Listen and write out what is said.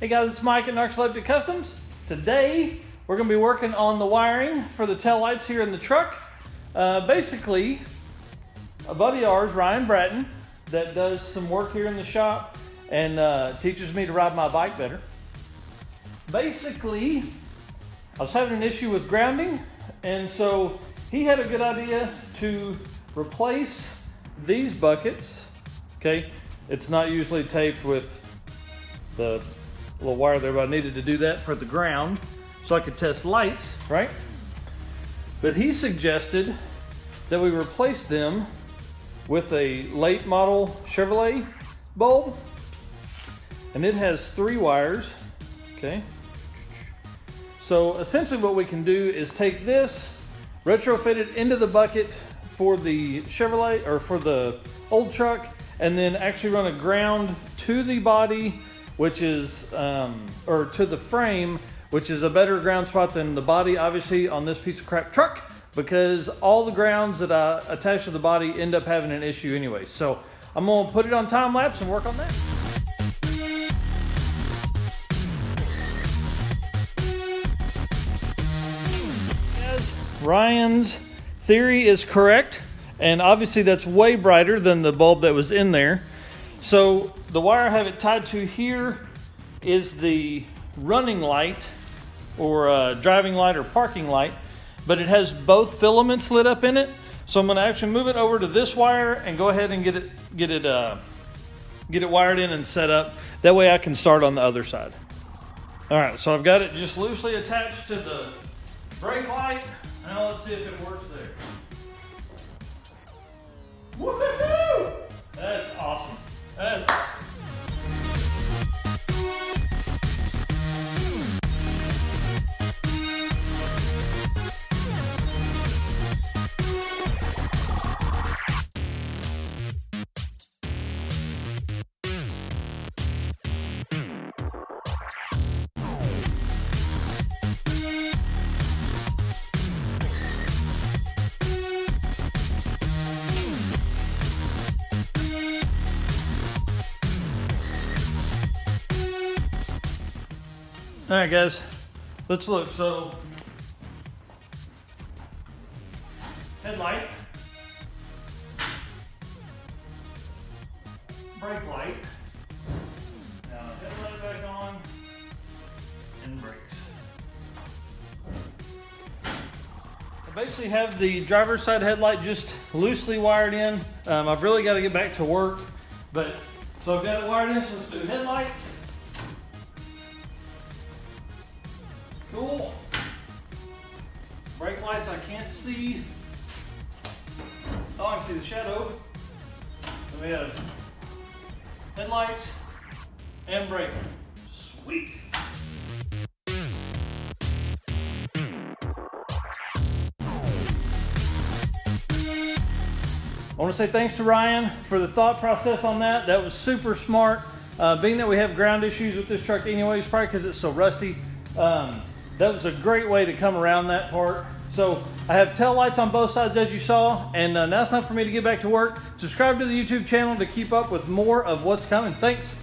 Hey guys, it's Mike at Narxoleptic Customs. Today, we're going to be working on the wiring for the tail lights here in the truck. Basically, a buddy of ours, Ryan Bratton, that does some work here in the shop and teaches me to ride my bike better. Basically, I was having an issue with grounding, and so he had a good idea to replace these buckets. Okay, it's not usually taped with the little wire there, but I needed to do that for the ground so I could test lights, right? But he suggested that we replace them with a late model Chevrolet bulb, and it has 3 wires. Okay, so essentially what we can do is take this, retrofit it into the bucket for the Chevrolet or for the old truck, and then actually run a ground to the body, which is, or to the frame, which is a better ground spot than the body, obviously, on this piece of crap truck, because all the grounds that I attach to the body end up having an issue anyway. So I'm gonna put it on time lapse and work on that. Ryan's theory is correct, and obviously that's way brighter than the bulb that was in there. So the wire I have it tied to here is the running light, or driving light or parking light, but it has both filaments lit up in it. So I'm going to actually move it over to this wire and go ahead and get it wired in and set up. That way I can start on the other side. All right, so I've got it just loosely attached to the brake light. Now let's see if it works there. Woohoo! That's awesome. That's awesome. All right, guys, let's look. So, headlight, brake light, now headlight back on, and brakes. I basically have the driver's side headlight just loosely wired in. I've really got to get back to work, but so I've got it wired in, so let's do headlights. Cool. Brake lights I can't see. Oh, I can see the shadow. Then we have headlights and brake. Sweet. I want to say thanks to Ryan for the thought process on that. That was super smart. Being that we have ground issues with this truck anyways, probably because it's so rusty. That was a great way to come around that part. So I have tail lights on both sides, as you saw, and now it's time for me to get back to work. Subscribe to the YouTube channel to keep up with more of what's coming. Thanks.